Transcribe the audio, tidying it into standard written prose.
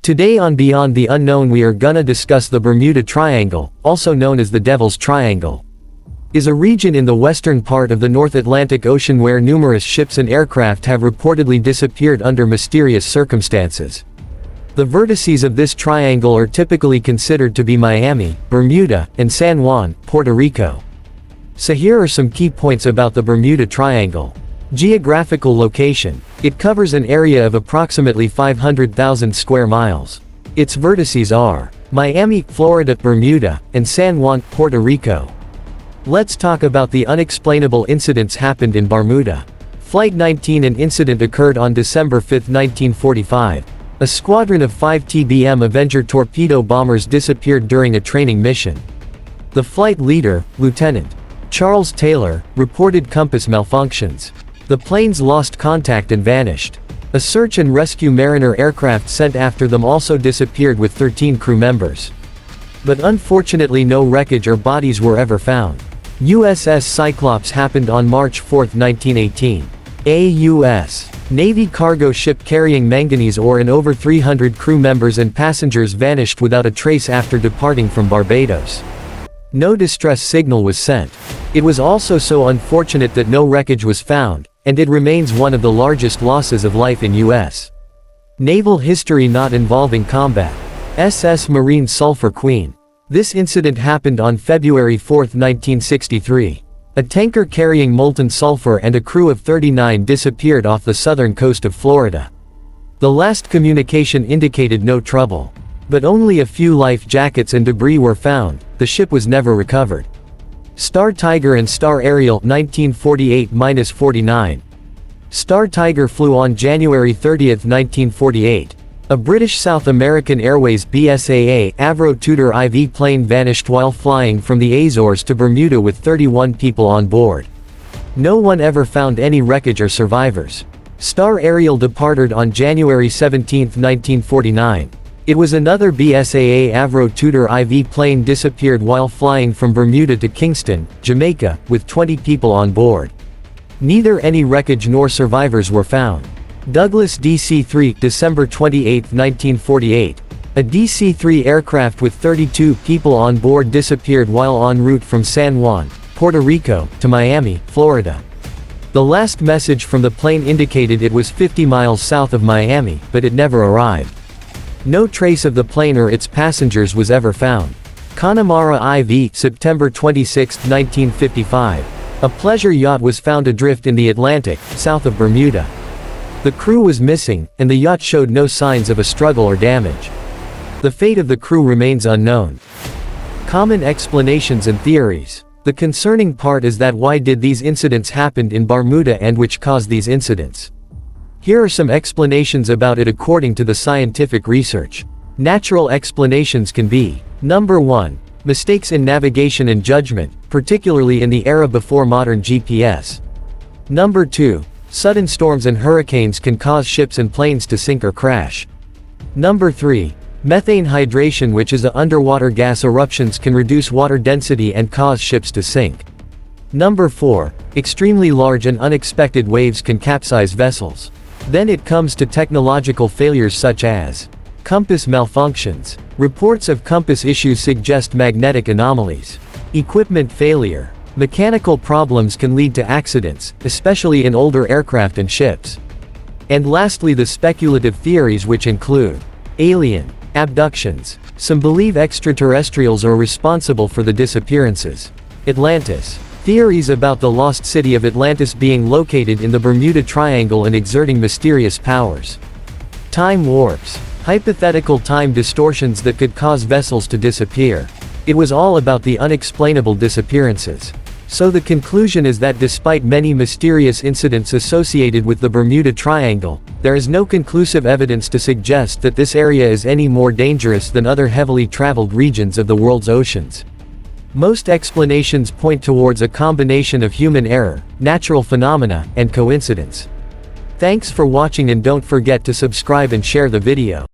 Today on Beyond the Unknown we are gonna discuss the Bermuda Triangle, also known as the Devil's Triangle. Is a region in the western part of the North Atlantic Ocean where numerous ships and aircraft have reportedly disappeared under mysterious circumstances. The vertices of this triangle are typically considered to be Miami, Bermuda, and San Juan, Puerto Rico. So here are some key points about the Bermuda Triangle. Geographical location. It covers an area of approximately 500,000 square miles. Its vertices are Miami, Florida, Bermuda, and San Juan, Puerto Rico. Let's talk about the unexplainable incidents happened in Bermuda. Flight 19. An incident occurred on December 5, 1945. A squadron of 5 TBM Avenger torpedo bombers disappeared during a training mission. The flight leader, Lieutenant Charles Taylor, reported compass malfunctions. The planes lost contact and vanished. A search and rescue Mariner aircraft sent after them also disappeared with 13 crew members. But unfortunately no wreckage or bodies were ever found. USS Cyclops happened on March 4, 1918. A U.S. Navy cargo ship carrying manganese ore and over 300 crew members and passengers vanished without a trace after departing from Barbados. No distress signal was sent. It was also so unfortunate that no wreckage was found, and it remains one of the largest losses of life in U.S. naval history not involving combat. SS Marine Sulphur Queen. This incident happened on February 4, 1963. A tanker carrying molten sulfur and a crew of 39 disappeared off the southern coast of Florida. The last communication indicated no trouble. But only a few life jackets and debris were found. The ship was never recovered. Star Tiger and Star Ariel 1948-49. Star Tiger flew on January 30, 1948. A British South American Airways BSAA Avro Tudor IV plane vanished while flying from the Azores to Bermuda with 31 people on board. No one ever found any wreckage or survivors. Star Ariel departed on January 17, 1949. It was another BSAA Avro Tudor IV plane disappeared while flying from Bermuda to Kingston, Jamaica, with 20 people on board. Neither any wreckage nor survivors were found. Douglas DC-3, December 28, 1948. A DC-3 aircraft with 32 people on board disappeared while en route from San Juan, Puerto Rico, to Miami, Florida. The last message from the plane indicated it was 50 miles south of Miami, but it never arrived. No trace of the plane or its passengers was ever found. Connemara IV, September 26, 1955. A pleasure yacht was found adrift in the Atlantic, south of Bermuda. The crew was missing, and the yacht showed no signs of a struggle or damage. The fate of the crew remains unknown. Common explanations and theories. The concerning part is that why did these incidents happen in Bermuda and which caused these incidents? Here are some explanations about it according to the scientific research. Natural explanations can be: Number 1. Mistakes in navigation and judgment, particularly in the era before modern GPS. Number 2. Sudden storms and hurricanes can cause ships and planes to sink or crash. Number 3. Methane hydration, which is underwater gas eruptions, can reduce water density and cause ships to sink. Number 4. Extremely large and unexpected waves can capsize vessels. Then it comes to technological failures such as compass malfunctions. Reports of compass issues suggest magnetic anomalies. Equipment failure. Mechanical problems can lead to accidents, especially in older aircraft and ships. And lastly, the speculative theories, which include alien abductions. Some believe extraterrestrials are responsible for the disappearances. Atlantis. Theories about the lost city of Atlantis being located in the Bermuda Triangle and exerting mysterious powers. Time warps. Hypothetical time distortions that could cause vessels to disappear. It was all about the unexplainable disappearances. So the conclusion is that despite many mysterious incidents associated with the Bermuda Triangle, there is no conclusive evidence to suggest that this area is any more dangerous than other heavily traveled regions of the world's oceans. Most explanations point towards a combination of human error, natural phenomena, and coincidence. Thanks for watching, and don't forget to subscribe and share the video.